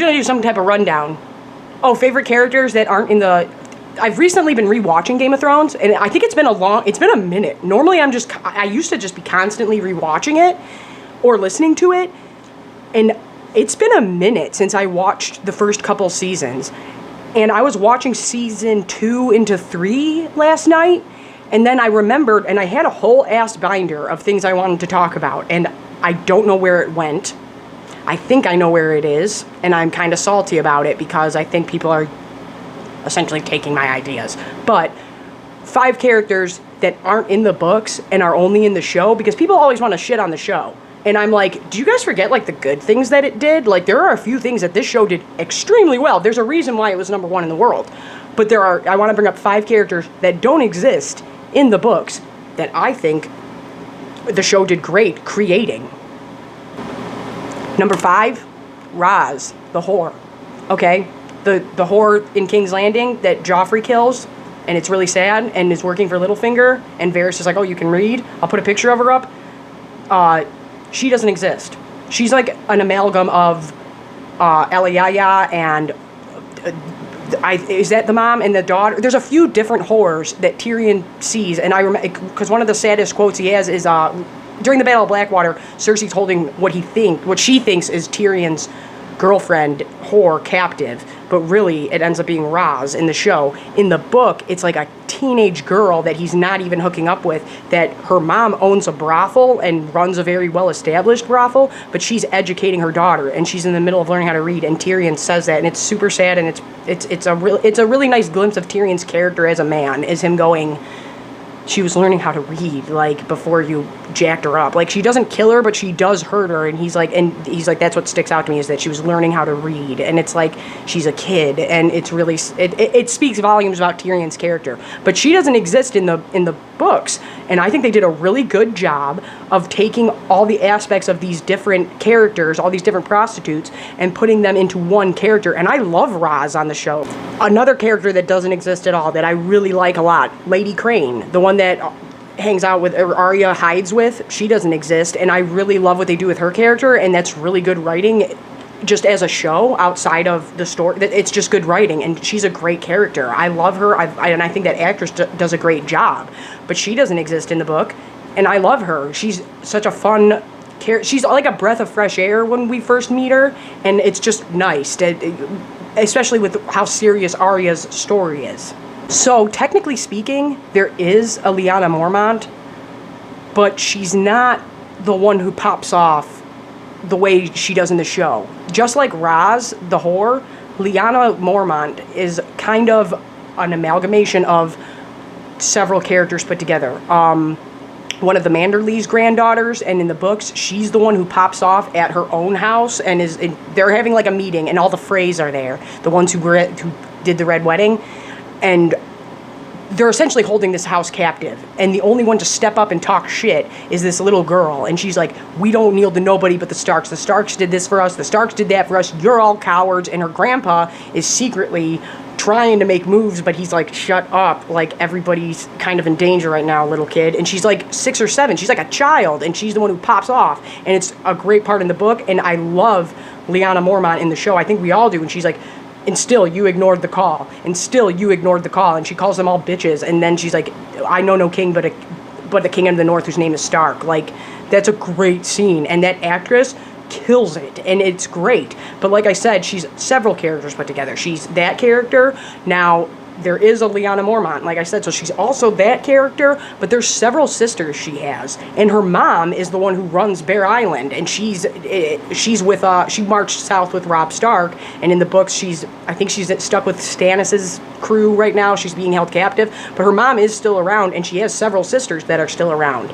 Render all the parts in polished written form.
gonna do some type of rundown. Oh, favorite characters that aren't in the... I've recently been rewatching Game of Thrones, and I think it's been a minute. Normally I used to just be constantly rewatching it or listening to it, and it's been a minute since I watched the first couple seasons. And I was watching season 2 into 3 last night, and then I remembered, and I had a whole ass binder of things I wanted to talk about, and I don't know where it went. I think I know where it is, and I'm kind of salty about it because I think people are essentially taking my ideas. But 5 characters that aren't in the books and are only in the show, because people always want to shit on the show. And I'm like, do you guys forget, like, the good things that it did? Like, there are a few things that this show did extremely well. There's a reason why it was #1 in the world. But I want to bring up 5 characters that don't exist in the books that I think the show did great creating. Number 5, Roz, the whore. Okay? The whore in King's Landing that Joffrey kills, and it's really sad, and is working for Littlefinger, and Varys is like, oh, you can read? I'll put a picture of her up. She doesn't exist. She's like an amalgam of Lyanna and... is that the mom and the daughter? There's a few different whores that Tyrion sees, and I remember... Because one of the saddest quotes he has is... during the Battle of Blackwater, Cersei's holding what she thinks is Tyrion's girlfriend, whore, captive, but really it ends up being Roz in the show. In the book, it's like a teenage girl that he's not even hooking up with, that her mom owns a brothel and runs a very well-established brothel, but she's educating her daughter, and she's in the middle of learning how to read, and Tyrion says that, and it's super sad, and it's a really nice glimpse of Tyrion's character as a man, is him going... She was learning how to read, like, before you jacked her up. Like, she doesn't kill her, but she does hurt her, and he's like, that's what sticks out to me, is that she was learning how to read, and it's like, she's a kid, and it's really, it speaks volumes about Tyrion's character. But she doesn't exist in the books, and I think they did a really good job of taking all the aspects of these different characters, all these different prostitutes, and putting them into one character, and I love Roz on the show. Another character that doesn't exist at all, that I really like a lot, Lady Crane, the one that hangs out with, or Arya hides with, she doesn't exist, and I really love what they do with her character, and that's really good writing, just as a show, outside of the story. It's just good writing, and she's a great character. I love her, and I think that actress does a great job, but she doesn't exist in the book, and I love her. She's such a fun character. She's like a breath of fresh air when we first meet her, and it's just nice, especially with how serious Arya's story is. So, technically speaking, there is a Lyanna Mormont, but she's not the one who pops off the way she does in the show. Just like Roz, the whore, Lyanna Mormont is kind of an amalgamation of several characters put together. One of the Manderly's granddaughters, and in the books, she's the one who pops off at her own house, and they're having like a meeting, and all the Freys are there, the ones who did the Red Wedding. And they're essentially holding this house captive. And the only one to step up and talk shit is this little girl. And she's like, we don't kneel to nobody but the Starks. The Starks did this for us. The Starks did that for us. You're all cowards. And her grandpa is secretly trying to make moves, but he's like, shut up. Like, everybody's kind of in danger right now, little kid. And she's like 6 or 7. She's like a child. And she's the one who pops off. And it's a great part in the book. And I love Lyanna Mormont in the show. I think we all do. And she's like, and still you ignored the call, and still you ignored the call, and she calls them all bitches, and then she's like, I know no king but the king of the north whose name is Stark. Like, that's a great scene, and that actress kills it, and it's great. But like I said, she's several characters put together. She's that character. Now, there is a Lyanna Mormont, like I said, so she's also that character, but there's several sisters she has, and her mom is the one who runs Bear Island, and she marched south with Robb Stark, and in the books, I think she's stuck with Stannis's crew right now. She's being held captive, but her mom is still around, and she has several sisters that are still around.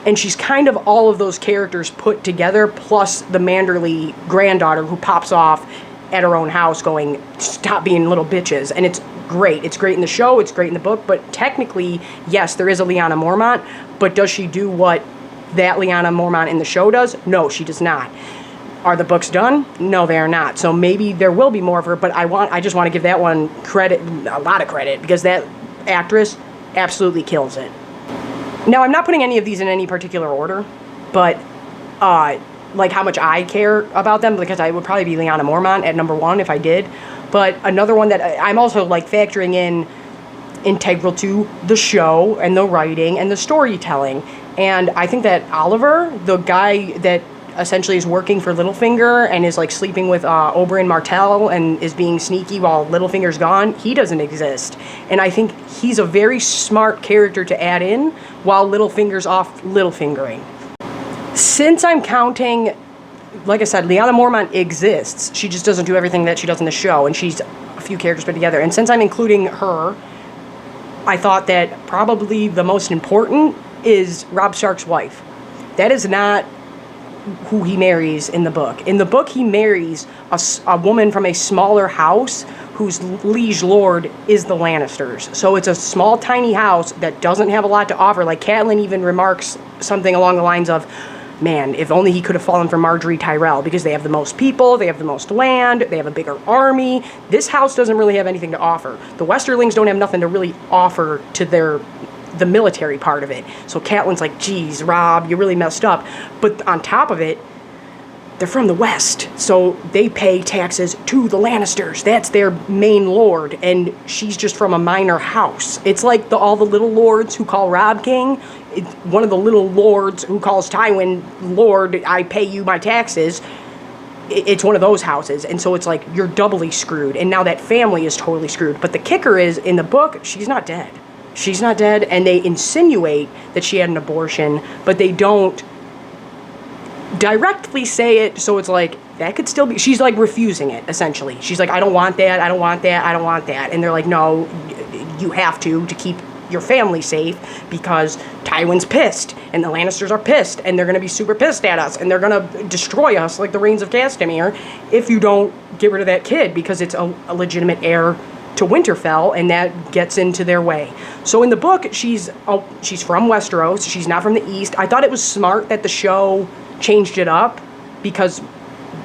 And she's kind of all of those characters put together, plus the Manderly granddaughter who pops off at her own house going, stop being little bitches. And it's great. It's great in the show. It's great in the book. But technically, yes, there is a Lyanna Mormont. But does she do what that Lyanna Mormont in the show does? No, she does not. Are the books done? No, they are not. So maybe there will be more of her. But I just want to give that one credit, a lot of credit, because that actress absolutely kills it. Now, I'm not putting any of these in any particular order, but like how much I care about them, because I would probably be Lyanna Mormont at number 1 if I did. But another one that I'm also like factoring in, integral to the show and the writing and the storytelling. And I think that Oliver, the guy that essentially is working for Littlefinger and is like sleeping with Oberyn Martell and is being sneaky while Littlefinger's gone, he doesn't exist. And I think he's a very smart character to add in while Littlefinger's off Littlefingering. Since I'm counting, like I said, Lyanna Mormont exists. She just doesn't do everything that she does in the show, and she's a few characters put together. And since I'm including her, I thought that probably the most important is Robb Stark's wife. That is not who he marries in the book. In the book, he marries a woman from a smaller house whose liege lord is the Lannisters. So it's a small, tiny house that doesn't have a lot to offer. Like, Catelyn even remarks something along the lines of, man, if only he could have fallen for Marjorie Tyrell, because they have the most people, they have the most land, they have a bigger army. This house doesn't really have anything to offer. The Westerlings don't have nothing to really offer to the military part of it. So Catelyn's like, geez, Robb, you really messed up. But on top of it, they're from the West, so they pay taxes to the Lannisters. That's their main lord, and she's just from a minor house. It's like all the little lords who call Robb king. One of the little lords who calls Tywin lord, I pay you my taxes. It's one of those houses, and so it's like you're doubly screwed, and now that family is totally screwed. But the kicker is, in the book, she's not dead. She's not dead, and they insinuate that she had an abortion, but they don't directly say it, so it's like, that could still be, she's like refusing it, essentially. She's like, I don't want that, I don't want that, I don't want that. And they're like, no, you have to keep your family safe, because Tywin's pissed, and the Lannisters are pissed, and they're going to be super pissed at us, and they're going to destroy us like the Reigns of Castamere if you don't get rid of that kid, because it's a legitimate heir to Winterfell, and that gets into their way. So in the book, she's from Westeros, she's not from the East. I thought it was smart that the show changed it up, because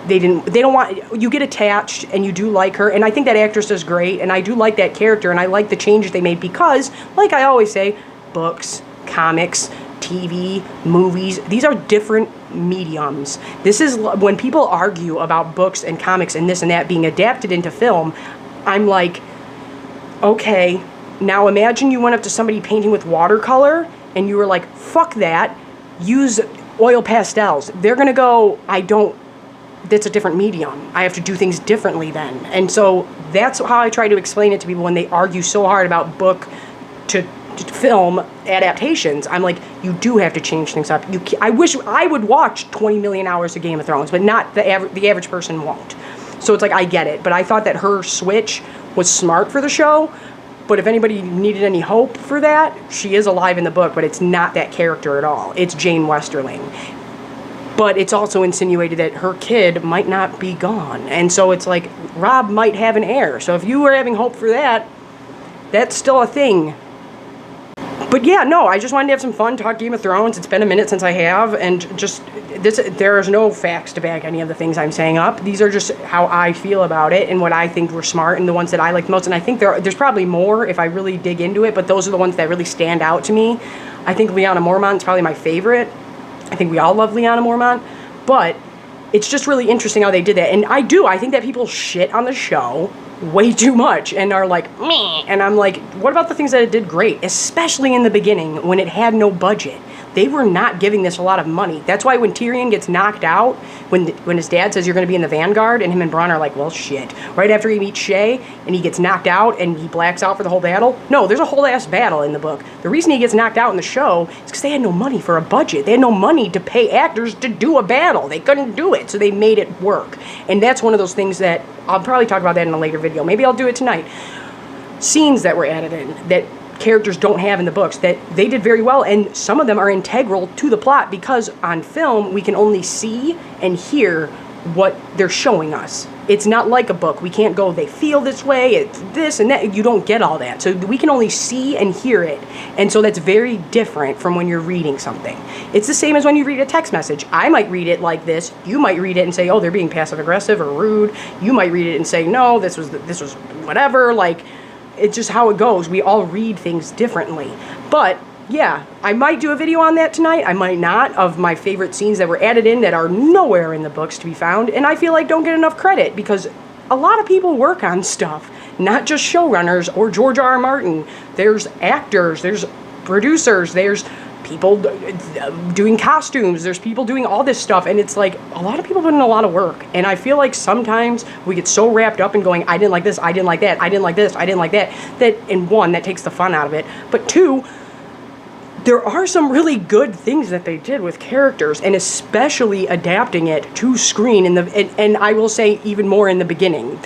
they don't want, you get attached and you do like her, and I think that actress is great, and I do like that character, and I like the changes they made, because, like I always say, books, comics, TV, movies, these are different mediums. This is, when people argue about books and comics and this and that being adapted into film, I'm like, okay, now imagine you went up to somebody painting with watercolor and you were like, fuck that, use oil pastels. They're gonna go, that's a different medium. I have to do things differently then. And so that's how I try to explain it to people when they argue so hard about book to film adaptations. I'm like, you do have to change things up. I wish I would watch 20 million hours of Game of Thrones, but not the average person won't. So it's like, I get it, but I thought that her switch was smart for the show. But if anybody needed any hope for that, she is alive in the book, but it's not that character at all. It's Jane Westerling. But it's also insinuated that her kid might not be gone. And so it's like, Robb might have an heir. So if you were having hope for that, that's still a thing. But yeah, no, I just wanted to have some fun, talk Game of Thrones. It's been a minute since I have, and just, there's no facts to back any of the things I'm saying up. These are just how I feel about it and what I think were smart and the ones that I like most. And I think there's probably more if I really dig into it, but those are the ones that really stand out to me. I think Lyanna Mormont is probably my favorite. I think we all love Lyanna Mormont, but it's just really interesting how they did that. And I think that people shit on the show way too much and are like, meh. And I'm like, what about the things that it did great? Especially in the beginning when it had no budget. They were not giving this a lot of money. That's why when Tyrion gets knocked out, when his dad says you're going to be in the Vanguard, and him and Bronn are like, well, shit. Right after he meets Shay, and he gets knocked out, and he blacks out for the whole battle. No, there's a whole ass battle in the book. The reason he gets knocked out in the show is because they had no money for a budget. They had no money to pay actors to do a battle. They couldn't do it, so they made it work. And that's one of those things that, I'll probably talk about that in a later video. Maybe I'll do it tonight. Scenes that were added in that characters don't have in the books that they did very well, and some of them are integral to the plot, because on film we can only see and hear what they're showing us. It's not like a book. We can't go, they feel this way, it's this and that. You don't get all that. So we can only see and hear it. And so that's very different from when you're reading something. It's the same as when you read a text message. I might read it like this. You might read it and say, oh, they're being passive aggressive or rude. You might read it and say, no, this was whatever. Like, it's just how it goes. We all read things differently. But yeah, I might do a video on that tonight. I might not, of my favorite scenes that were added in that are nowhere in the books to be found, and I feel like don't get enough credit because a lot of people work on stuff, not just showrunners or George R. R. Martin. There's actors, there's producers, there's people doing costumes, there's people doing all this stuff, and it's like a lot of people put in a lot of work, and I feel like sometimes we get so wrapped up in going, I didn't like this, I didn't like that, I didn't like this, I didn't like that, and one, that takes the fun out of it, but two, there are some really good things that they did with characters, and especially adapting it to screen and I will say even more in the beginning.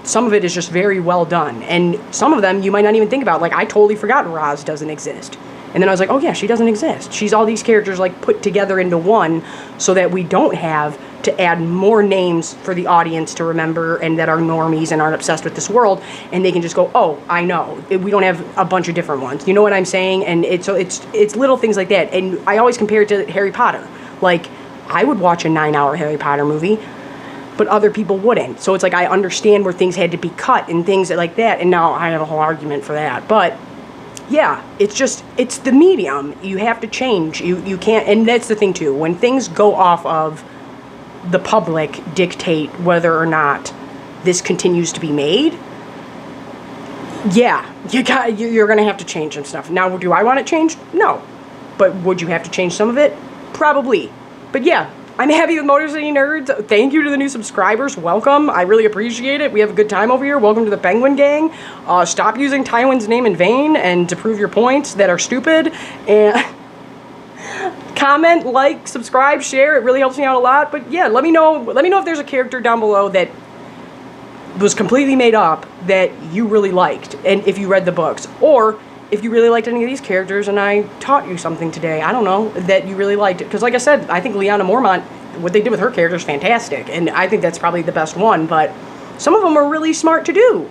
Some of it is just very well done, and some of them you might not even think about. Like, I totally forgot Roz doesn't exist. And then I was like, oh yeah, she doesn't exist. She's all these characters like put together into one so that we don't have to add more names for the audience to remember and that are normies and aren't obsessed with this world, and they can just go, oh, I know. We don't have a bunch of different ones. You know what I'm saying? And it's little things like that. And I always compare it to Harry Potter. Like, I would watch a 9-hour Harry Potter movie, but other people wouldn't. So it's like I understand where things had to be cut and things like that, and now I have a whole argument for that. But yeah, it's the medium. You have to change. You can't, and that's the thing too. When things go off of the public dictate whether or not this continues to be made, yeah, you're gonna have to change some stuff. Now, do I want it changed? No. But would you have to change some of it? Probably. But yeah, I'm happy with Motor City Nerds. Thank you to the new subscribers. Welcome. I really appreciate it. We have a good time over here. Welcome to the Penguin Gang. Stop using Tywin's name in vain and to prove your points that are stupid. And comment, like, subscribe, share. It really helps me out a lot. But yeah, let me know if there's a character down below that was completely made up that you really liked, and if you read the books, or if you really liked any of these characters and I taught you something today, I don't know, that you really liked it. Because like I said, I think Lyanna Mormont, what they did with her character is fantastic, and I think that's probably the best one, but some of them are really smart to do.